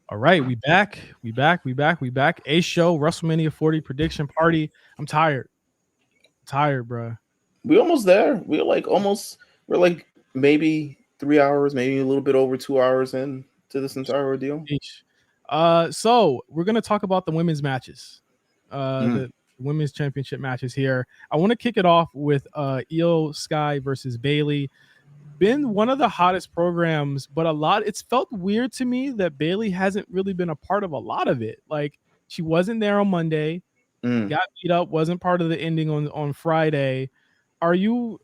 All right, we back. A show, WrestleMania 40 prediction party. I'm tired. Tired, bro. We almost there. We're like almost. We're like maybe 3 hours, maybe a little bit over 2 hours in to this entire ordeal. So we're gonna talk about the women's matches. Mm. The women's championship matches here. I want to kick it off with Io Sky versus Bayley. Been one of the hottest programs, but it's felt weird to me that Bayley hasn't really been a part of a lot of it. Like she wasn't there on Monday, Mm. got beat up, wasn't part of the ending on Friday. Are you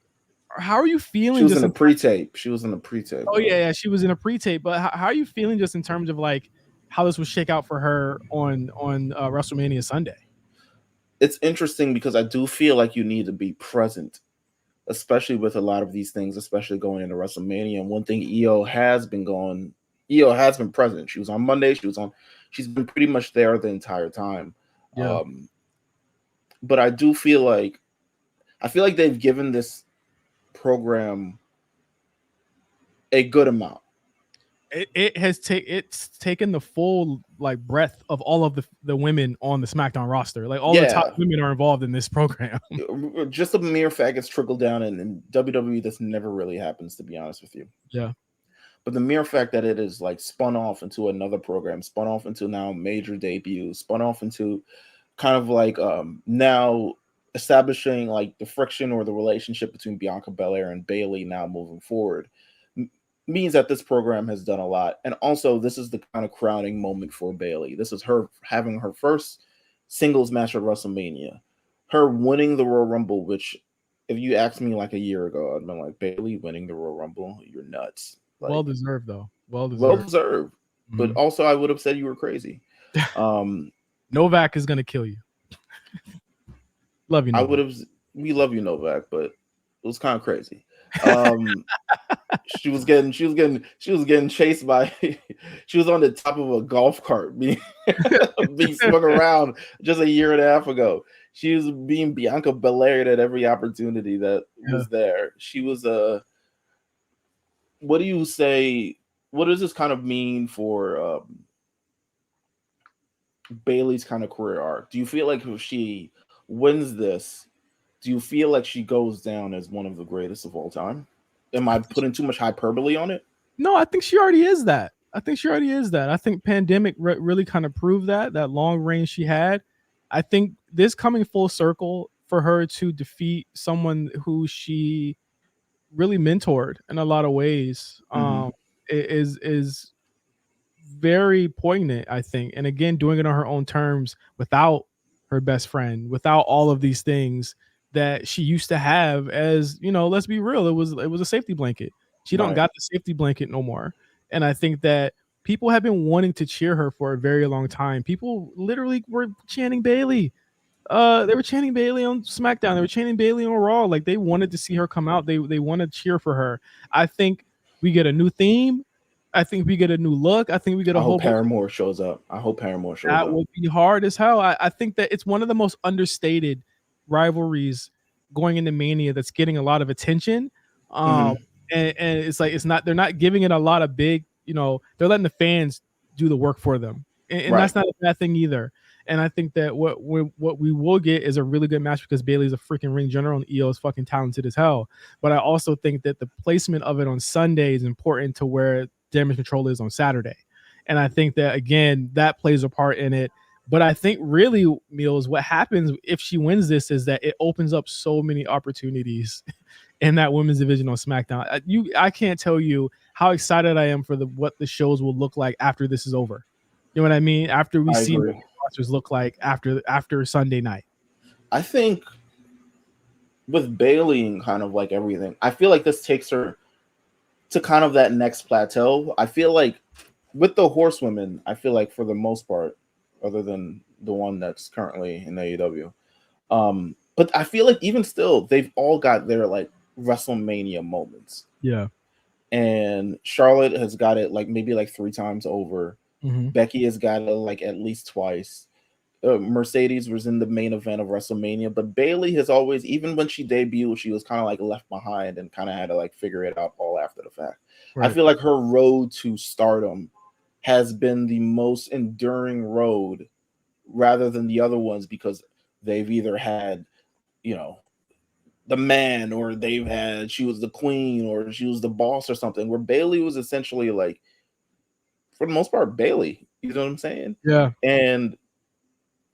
how are you She feeling was just in a in pre-tape. She was in a pre-tape. Oh yeah, she was in a pre-tape, but how are you feeling just in terms of like how this would shake out for her on WrestleMania Sunday? It's interesting because I do feel like you need to be present, especially with a lot of these things, especially going into WrestleMania. And one thing EO has been present. She was on Monday. She's been pretty much there the entire time. Yeah. But I feel like they've given this program a good amount. It's taken the full like breadth of all of the women on the SmackDown roster. Like all the top Yeah, women are involved in this program. just a mere fact it's trickled down, and in WWE this never really happens, to be honest with you. Yeah. But the mere fact that it is like spun off into another program, spun off into now major debuts, spun off into kind of like now establishing like the friction or the relationship between Bianca Belair and Bayley now moving forward means that this program has done a lot. And also, this is the kind of crowning moment for Bayley. This is her having her first singles match at WrestleMania, her winning the Royal Rumble, which if you asked me like a year ago, I'd been like, Bayley winning the Royal Rumble, you're nuts. Well Like, deserved though. Well well deserved. deserved. But Mhm. also, I would have said you were crazy. Um, Novak is gonna kill you. Love you, I would Novak. have. We love you, Novak, but it was kind of crazy. Um, she was getting chased by. She was on the top of a golf cart being swung around just a year and a half ago. She was being Bianca Belair at every opportunity that Yeah. was there. She was a. What do you say? What does this kind of mean for Bayley's kind of career arc? Do you feel like if she wins this, do you feel like she goes down as one of the greatest of all time? Am I I think putting too much hyperbole on it? No, I think she already is that. I think pandemic really kind of proved that long range she had. I think this coming full circle for her to defeat someone who she really mentored in a lot of ways Mm-hmm. is very poignant, I think. And again, doing it on her own terms without her best friend, without all of these things that she used to have as, let's be real, it was a safety blanket. She don't Right. got the safety blanket no more. And I think that people have been wanting to cheer her for a very long time. People literally were chanting Bayley. They were chanting Bayley on SmackDown. They were chanting Bayley on Raw. Like they wanted to see her come out. They want to cheer for her. I think we get a new theme. I think we get a new look. I think we get I a hope whole bunch. Paramore shows up. I hope Paramore shows That up. will be hard as hell. I think that it's one of the most understated rivalries going into Mania that's getting a lot of attention. Um, Mm-hmm. and it's like they're not giving it a lot of big, they're letting the fans do the work for them. And Right. that's not a bad thing either. And I think that what we will get is a really good match because Bayley's a freaking ring general and EO is fucking talented as hell. But I also think that the placement of it on Sunday is important to where Damage Control is on Saturday. And I think that again, that plays a part in it. But I think really, Meelz, what happens if she wins this is that it opens up so many opportunities in that women's division on SmackDown. I can't tell you how excited I am for what the shows will look like after this is over. You know what I mean? After we I see what agree. the rosters look like after Sunday night. I think with Bayley and kind of like everything, I feel like this takes her to kind of that next plateau. I feel like with the horsewomen, I feel like for the most part, other than the one that's currently in AEW, but I feel like even still, they've all got their like WrestleMania moments. Yeah. And Charlotte has got it like maybe like 3 times over. Mm-hmm. Becky has got it like at least twice. Mercedes was in the main event of WrestleMania, but Bayley has always, even when she debuted, she was kind of like left behind and kind of had to like figure it out all after the fact. I Right. feel like her road to stardom has been the most enduring road rather than the other ones because they've either had, you know, the man, or they've had she was the queen, or she was the boss or something, where Bayley was essentially like, for the most part, Bayley. You know what I'm saying? Yeah. And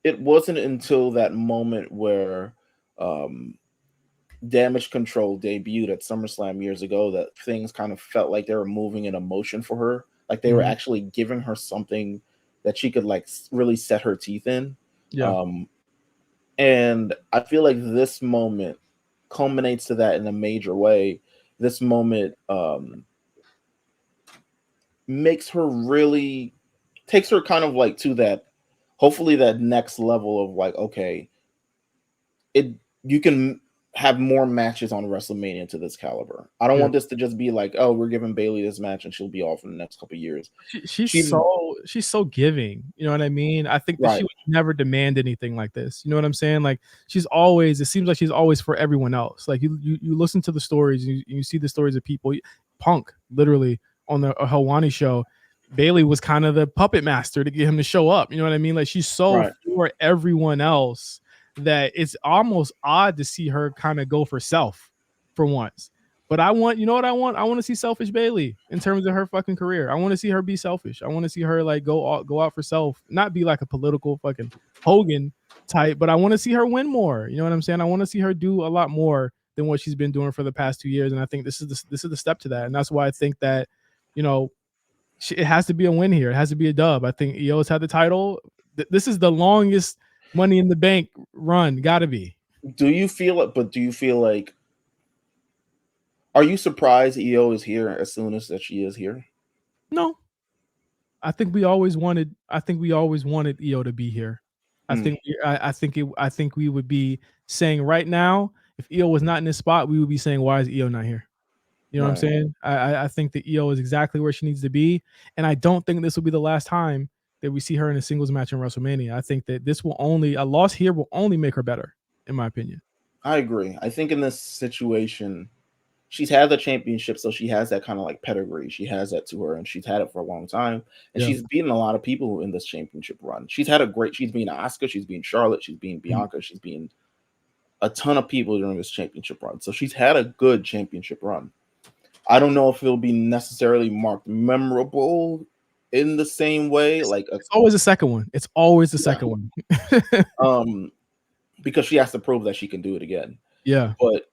it wasn't until that moment where um, Damage Control debuted at SummerSlam years ago that things kind of felt like they were moving in emotion for her. Like they were Mhm. actually giving her something that she could like really set her teeth in. Yeah. Um, and I feel like this moment culminates to that in a major way. This moment makes her really takes her kind of like to that, hopefully that next level of like, okay, it you can have more matches on WrestleMania to this caliber. I don't Yeah. want this to just be like, oh, we're giving Bayley this match and she'll be off in the next couple of years. She's She's so giving. You know what I mean? I think that she right, would never demand anything like this. You know what I'm saying? Like she's always. It seems like she's always for everyone else. Like you listen to the stories. You see the stories of people. Punk literally on the Helwani show. Bayley was kind of the puppet master to get him to show up. You know what I mean? Like she's so right. for everyone else that it's almost odd to see her kind of go for self for once. But I want, you know what I want? I want to see selfish Bayley in terms of her fucking career. I want to see her be selfish. I want to see her like go out for self, not be like a political fucking Hogan type, but I want to see her win more. You know what I'm saying? I want to see her do a lot more than what she's been doing for the past 2 years, and I think this is the step to that, and that's why I think that, you know, it has to be a win here. It has to be a dub. I think EO's had the title. This is the longest Money in the Bank run. Got to be. Do you feel it? But do you feel like? Are you surprised EO is here as soon as that she is here? No, I think we always wanted. I think we always wanted EO to be here. Mm, I think we would be saying right now, if EO was not in this spot, we would be saying, why is EO not here? You know what I'm right. saying? I think that EO is exactly where she needs to be, and I don't think this will be the last time that we see her in a singles match in WrestleMania. I think that this will only a loss here will only make her better, in my opinion. I agree. I think in this situation, she's had the championship, so she has that kind of like pedigree. She has that to her, and she's had it for a long time. And Yeah. she's beaten a lot of people in this championship run. She's beaten Asuka, she's beaten Charlotte, she's beaten Mhm. Bianca, she's beaten a ton of people during this championship run. So she's had a good championship run. I don't know if it'll be necessarily marked memorable in the same way, like a It's always the second one. It's always the yeah, second one. um, because she has to prove that she can do it again. Yeah. But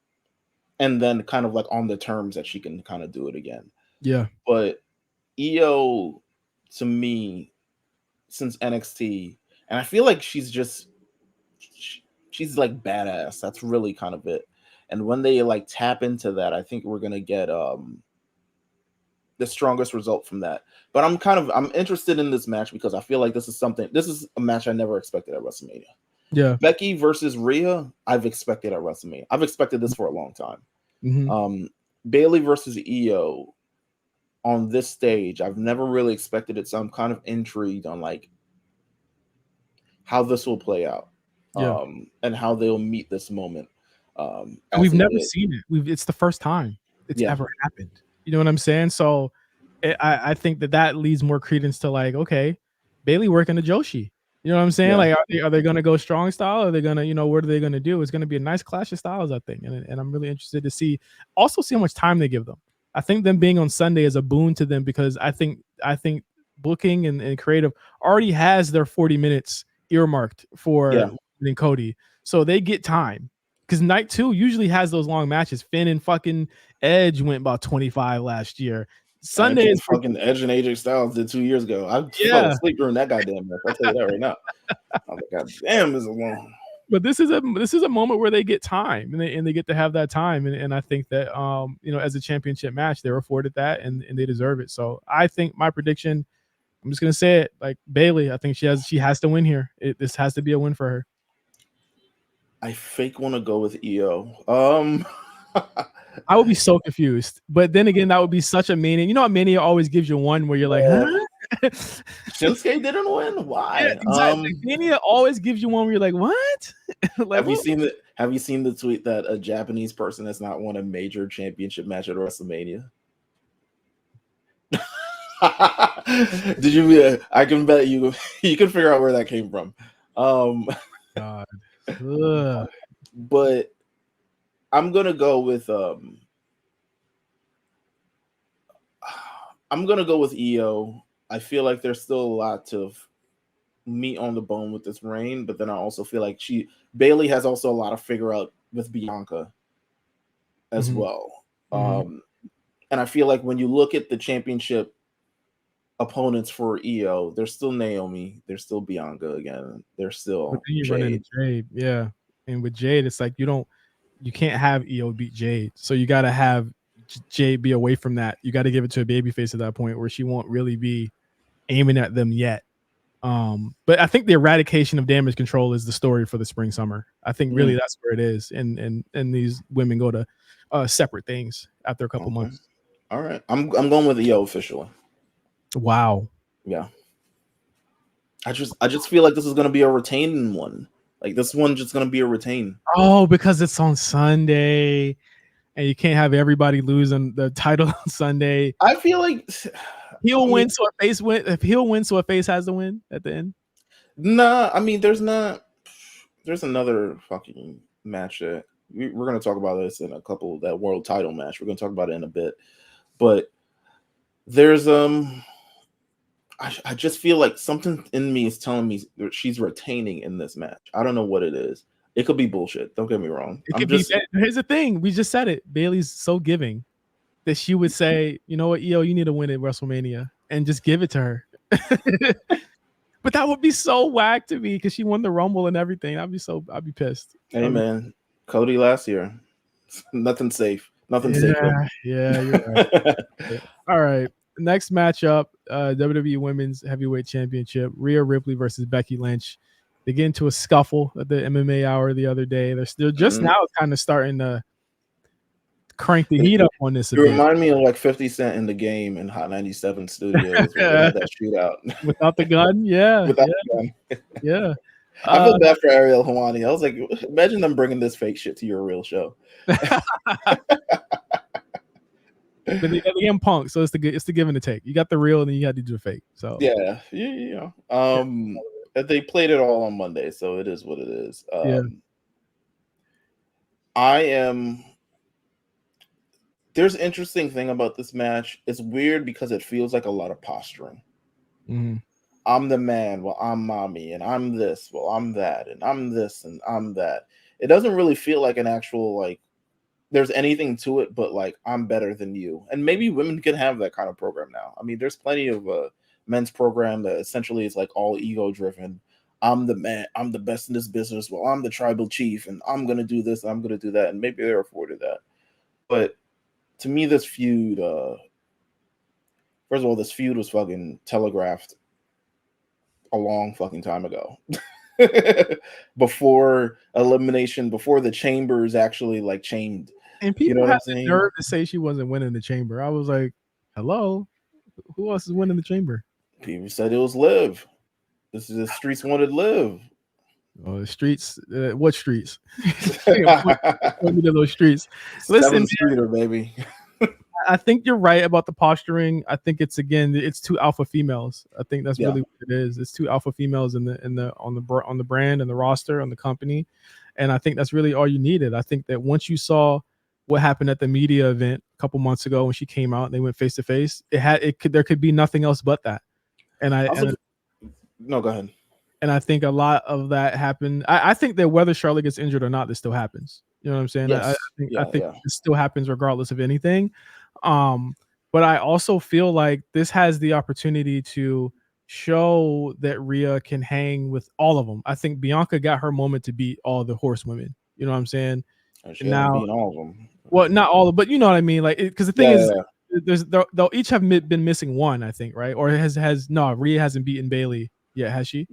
and then kind of like on the terms that she can kind of do it again. Yeah. But EO to me since NXT, and I feel like she's like badass. That's really kind of it. And when they like tap into that, I think we're gonna get the strongest result from that. But I'm interested in this match because I feel like this is a match I never expected at WrestleMania. Yeah. Becky versus Rhea, I've expected at WrestleMania. I've expected this for a long time. Mhm. Bayley versus EO on this stage, I've never really expected it, so I'm kind of intrigued on like how this will play out, Yeah. and how they'll meet this moment, And as we've they never did. seen it. It's the first time it's Yeah, ever happened. You know what I'm saying? So I think that leads more credence to like, okay, Bayley working a Joshi. You know what I'm saying? yeah, Like, are they going to go strong style? Are they going to, you know, what are they going to do? It's going to be a nice clash of styles, I think. And I'm really interested to see how much time they give them. I think them being on Sunday is a boon to them because I think booking and creative already has their 40 minutes earmarked yeah. for Cody. So they get time. Because night two usually has those long matches. Finn and fucking Edge went about 25 last year. And Sunday is for fucking Edge and AJ Styles did 2 years ago. I fell yeah, asleep during that goddamn match. I'll tell you that right now. I'm like, God damn, this is long. but this is a moment where they get time and they get to have that time and I think that you know, as a championship match they're afforded that and they deserve it. So I think my prediction, I'm just gonna say it, like Bayley, I think she has to win here. This has to be a win for her. I fake want to go with EO. I would be so confused, but then again, that would be such a mania. You know, what mania always gives you one where you're like, huh? Shinsuke didn't win. Yeah, Why? exactly. Mania always gives you one where you're like, what? Like, Have you what? seen the Have you seen the tweet that a Japanese person has not won a major championship match at WrestleMania? Did you? I can bet you can figure out where that came from. God. Ugh. But I'm gonna go with EO. I feel like there's still a lot of meat on the bone with this reign, but then I also feel like Bayley has also a lot to figure out with Bianca as well. And I feel like when you look at the championship opponents for EO, there's still Naomi, there's still Bianca again, there's still But then you run Jade. into Jade, yeah. And with Jade, it's like you can't have EO beat Jade. So you got to have Jade be away from that. You got to give it to a babyface at that point where she won't really be aiming at them yet. But I think the eradication of damage control is the story for the spring summer. I think really that's where it is. And these women go to separate things after a couple months. All right. I'm going with EO officially. Wow. Yeah. I just feel like this is going to be a retaining one. Like this one just going to be a retain. Oh, because it's on Sunday and you can't have everybody losing the title on Sunday. I feel like he'll win so a face win. If he'll win so a face has to win at the end. Nah, I mean there's another fucking match that we're going to talk about this in a couple, that world title match. We're going to talk about it in a bit. But there's I just feel like something in me is telling me that she's retaining in this match. I don't know what it is. It could be bullshit. Don't get me wrong. Here's the thing. We just said it. Bayley's so giving that she would say, you know what, EO, you need to win at WrestleMania and just give it to her. But that would be so whack to me because she won the Rumble and everything. I'd be pissed. Hey man, Cody last year. Nothing safe. Nothing safe. Yeah, you're right. All right. Next matchup, WWE Women's Heavyweight Championship, Rhea Ripley versus Becky Lynch. They get into a scuffle at the MMA Hour the other day. They're just now kind of starting to crank the heat up on this. You remind me of like 50 Cent in the Game in Hot 97 Studios when they had that shootout. Without the gun? Yeah. Without the gun. Yeah. I feel bad for Ariel Helwani. I was like, imagine them bringing this fake shit to your real show. But they got the Punk, so it's the give and the take. You got the real, and then you got to do the fake. So yeah. They played it all on Monday, so it is what it is. There's an interesting thing about this match. It's weird because it feels like a lot of posturing. I'm the man, well, I'm mommy, and I'm this, well, I'm that, and I'm this, and I'm that. It doesn't really feel like an actual, like, there's anything to it, but like, I'm better than you. And maybe women can have that kind of program now. I mean, there's plenty of men's program that essentially is like all ego driven. I'm the man, I'm the best in this business. Well, I'm the tribal chief, and I'm going to do this, I'm going to do that. And maybe they're afforded that. But to me, this feud, first of all, this feud was fucking telegraphed a long fucking time ago. Before elimination, before the chambers actually like chained. And people have the nerve to say she wasn't winning the chamber. I was like, hello? Who else is winning the chamber? People said it was Liv. This is the streets wanted Liv. Oh, the streets. What streets? Point me to those streets. Listen, Streeter, baby. I think you're right about the posturing. I think it's two alpha females. I think that's really what it is. It's two alpha females on the brand and the roster on the company, and I think that's really all you needed. I think that once you saw what happened at the media event a couple months ago when she came out and they went face to face, there could be nothing else but that. No, go ahead. And I think a lot of that happened. I think that whether Charlotte gets injured or not, this still happens. You know what I'm saying? Yes. I think it still happens regardless of anything. But I also feel like this has the opportunity to show that Rhea can hang with all of them. I think Bianca got her moment to beat all the horsewomen. You know what I'm saying? Now, beat all of them. Well, not all of, but you know what I mean. Like, because the thing is, they'll each have been missing one, I think, right? Or Rhea hasn't beaten Bayley yet, has she?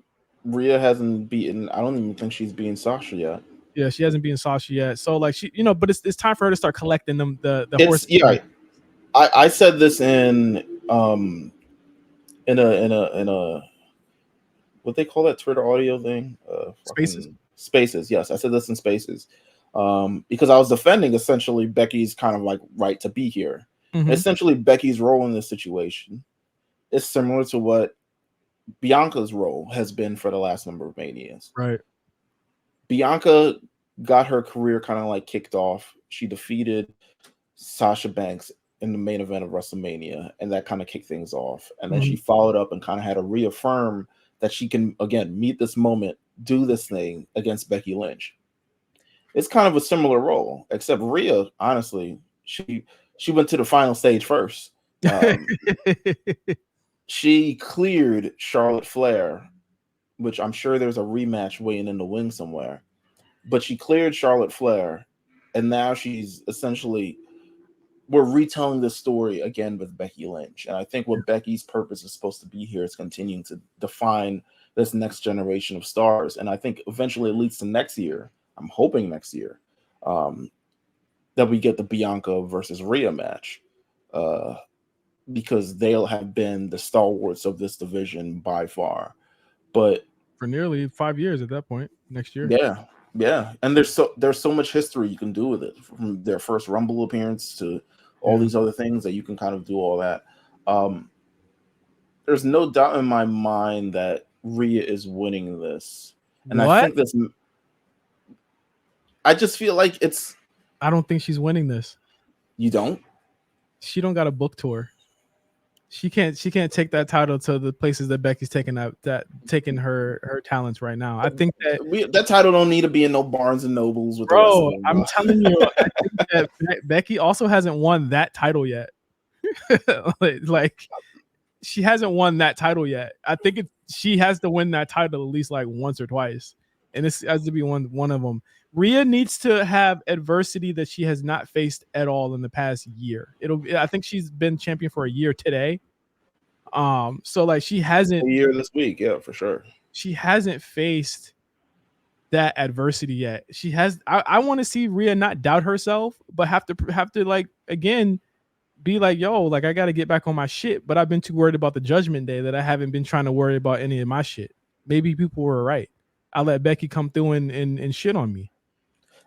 Rhea hasn't beaten. I don't even think she's beaten Sasha yet. Yeah, she hasn't beaten Sasha yet. So like but it's time for her to start collecting them the horse. Yeah, I said this in a what they call that Twitter audio thing? Spaces. Yes, I said this in Spaces. Because I was defending essentially Becky's kind of like right to be here. Essentially Becky's role in this situation is similar to what Bianca's role has been for the last number of Manias. Right. Bianca got her career kind of like kicked off. She defeated Sasha Banks in the main event of WrestleMania, and that kind of kicked things off. And then she followed up and kind of had to reaffirm that she can, again, meet this moment, do this thing against Becky Lynch. It's kind of a similar role, except Rhea, honestly, she went to the final stage first. She cleared Charlotte Flair, which I'm sure there's a rematch waiting in the wing somewhere. But she cleared Charlotte Flair, and now she's essentially, we're retelling this story again with Becky Lynch. And I think what Becky's purpose is supposed to be here is continuing to define this next generation of stars. And I think eventually it leads to next year. I'm hoping next year that we get the Bianca versus Rhea match. Because they'll have been the stalwarts of this division by far. But for nearly 5 years at that point, next year. Yeah. And there's so much history you can do with it, from their first Rumble appearance to all these other things that you can kind of do all that. There's no doubt in my mind that Rhea is winning this. And I think this, I just feel like it's, I don't think she's winning this. You don't? She don't got a book tour. She can't take that title to the places that Becky's taking her talents right now. I think that title don't need to be in no Barnes and Nobles with bro. I'm telling you, I think that Becky also hasn't won that title yet. like she hasn't won that title yet. I think she has to win that title at least like once or twice, and this has to be one of them. Rhea needs to have adversity that she has not faced at all in the past year. I think she's been champion for a year today. So like she hasn't a year this week, yeah, for sure. She hasn't faced that adversity yet. She has. I want to see Rhea not doubt herself, but have to like again be like, yo, like I got to get back on my shit. But I've been too worried about the Judgment Day that I haven't been trying to worry about any of my shit. Maybe people were right. I let Becky come through and shit on me.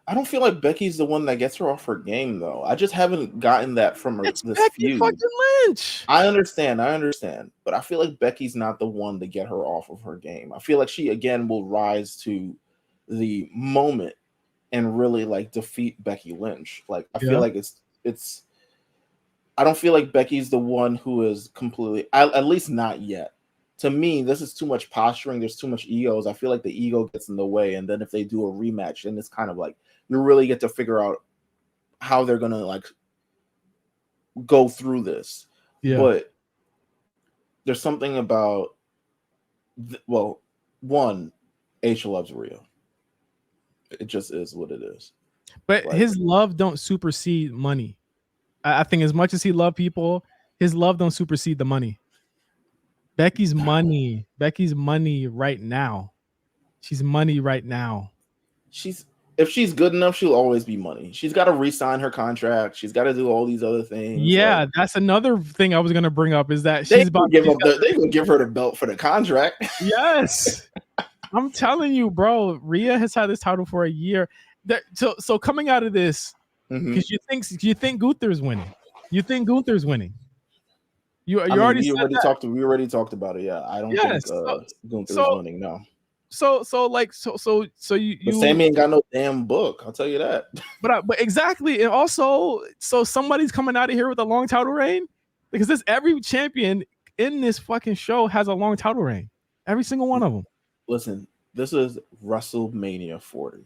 I don't feel like Becky's the one that gets her off her game, though. I just haven't gotten that from her. It's this Becky feud. fucking Lynch. I understand, but I feel like Becky's not the one to get her off of her game. I feel like she again will rise to the moment and really like defeat Becky Lynch. Like I feel like it's. I don't feel like Becky's the one who is completely, at least not yet. To me, this is too much posturing. There's too much egos. I feel like the ego gets in the way. And then if they do a rematch, then it's kind of like you really get to figure out how they're going to like go through this. Yeah. But there's something about, one, H loves Rhea. It just is what it is. But like, his love don't supersede money. I think as much as he loved people, his love don't supersede the money. Becky's money right now. She's money right now. If she's good enough, she'll always be money. She's got to re-sign her contract. She's got to do all these other things. Yeah, like, that's another thing I was going to bring up is that they will give her the belt for the contract. Yes. I'm telling you, bro, Rhea has had this title for a year. So coming out of this, because you think Gunther's winning. You think Gunther's winning. We already talked about it. Yeah, I don't think Gunther's winning. No. So you Sammy ain't got no damn book. I'll tell you that. But exactly, and also, so somebody's coming out of here with a long title reign, because every champion in this fucking show has a long title reign. Every single one of them. Listen, this is WrestleMania 40.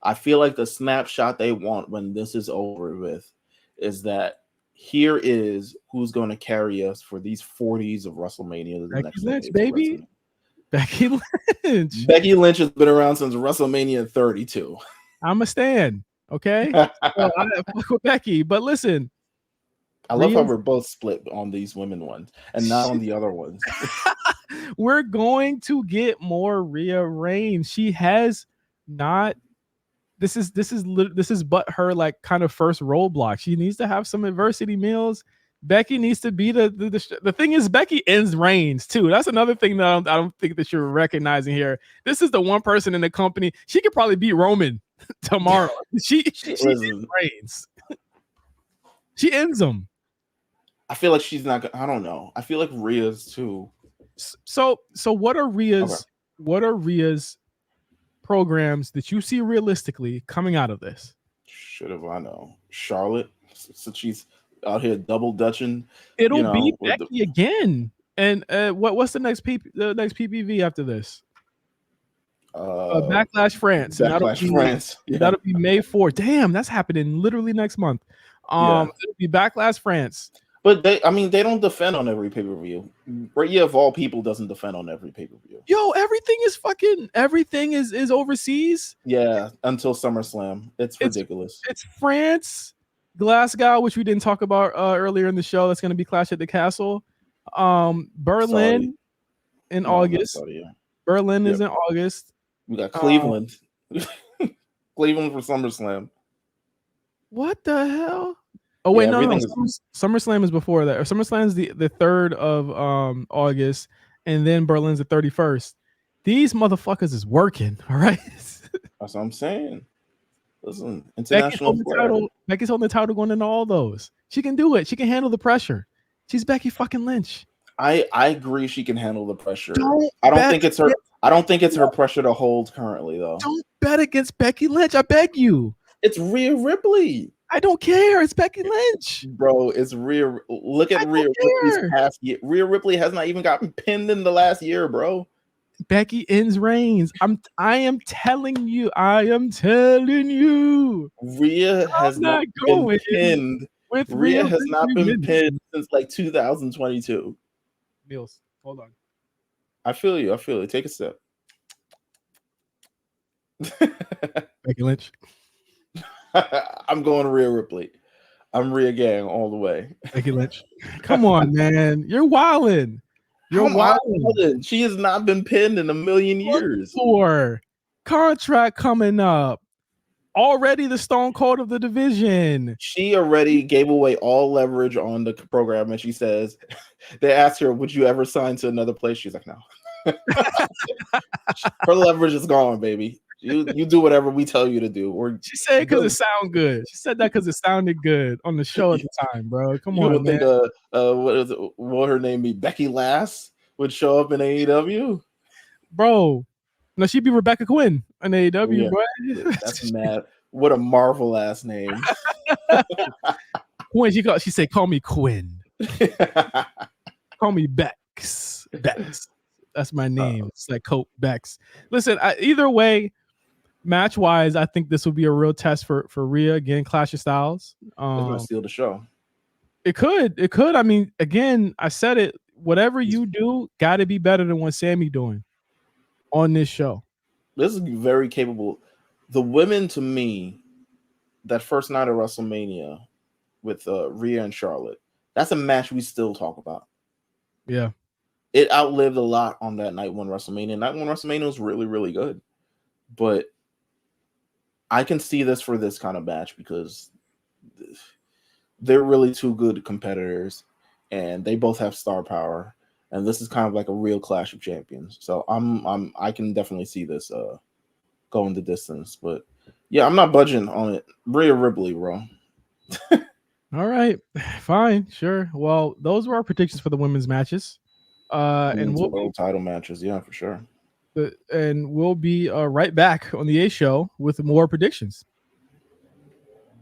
I feel like the snapshot they want when this is over with is that here is who's going to carry us for these 40s of WrestleMania. Becky Lynch, baby. Becky Lynch. Becky Lynch has been around since WrestleMania 32. I'm a stan, okay? I fuck with Becky, but listen. I love how we're both split on these women ones and not on the other ones. We're going to get more Rhea reigns. She has not. This is but her like kind of first roadblock. She needs to have some adversity, Meelz. Becky needs to be the thing is Becky ends reigns too. That's another thing that I don't think that you're recognizing here. This is the one person in the company. She could probably beat Roman tomorrow. She ends reigns. She ends them. I feel like she's not. I don't know. I feel like Rhea's too. So what are Rhea's programs that you see realistically coming out of this? Should have I know Charlotte, since she's out here double dutching. It'll be Becky again. And what's the next PPV after this? Backlash France. France. That'll be May 4th. Damn, that's happening literally next month. It'll be Backlash France. But they don't defend on every pay-per-view. Rhea of all people doesn't defend on every pay-per-view. Yo, everything is overseas. Yeah, until SummerSlam. It's ridiculous. It's France, Glasgow, which we didn't talk about earlier in the show. That's going to be Clash at the Castle. Berlin in August. Berlin is in August. We got Cleveland. Cleveland for SummerSlam. What the hell? Oh wait, no. SummerSlam is before that. Or SummerSlam is the 3rd of August, and then Berlin's the 31st. These motherfuckers is working, all right? That's what I'm saying. Listen, international Becky's holding the title going into all those. She can do it. She can handle the pressure. She's Becky fucking Lynch. I agree she can handle the pressure. I don't think it's her pressure to hold currently though. Don't bet against Becky Lynch. I beg you. It's Rhea Ripley. I don't care. It's Becky Lynch. Bro, it's Rhea. Look at Rhea Ripley's past year. Rhea Ripley has not even gotten pinned in the last year, bro. Becky ends reigns. I am telling you. Rhea has not been pinned. Rhea has not been pinned since like 2022. Meelz, hold on. I feel you. Take a step. Becky Lynch. I'm going Rhea Ripley. I'm Rhea gang all the way. Becky Lynch. Come on, man. You're wildin'. She has not been pinned in a million years. Contract coming up. Already the Stone Cold of the division. She already gave away all leverage on the program, and she says, they asked her, would you ever sign to another place? She's like, no. Her leverage is gone, baby. You do whatever we tell you to do. She said because it sounded good. She said that because it sounded good on the show at the time, bro. Come on, man. What would her name be? Becky Lass would show up in AEW, bro. No, she'd be Rebecca Quinn in AEW, bro. That's mad. What a Marvel ass name. Quinn. She said, "Call me Quinn. Call me Bex. Bex. That's my name. It's like Cope Bex." Listen, either way. Match wise, I think this will be a real test for Rhea again. Clash of Styles. It's gonna steal the show. It could. I mean, again, I said it. Whatever you do, got to be better than what Sammy doing on this show. This is very capable. The women, to me, that first night of WrestleMania with Rhea and Charlotte, that's a match we still talk about. Yeah, it outlived a lot on that night one WrestleMania. Night one WrestleMania was really, really good, but I can see this for this kind of match because they're really two good competitors and they both have star power. And this is kind of like a real clash of champions. So I can definitely see this going the distance. But yeah, I'm not budging on it. Rhea Ripley, bro. All right, fine, sure. Well, those were our predictions for the women's matches. And world title matches, yeah, for sure. And we'll be right back on the A Show with more predictions.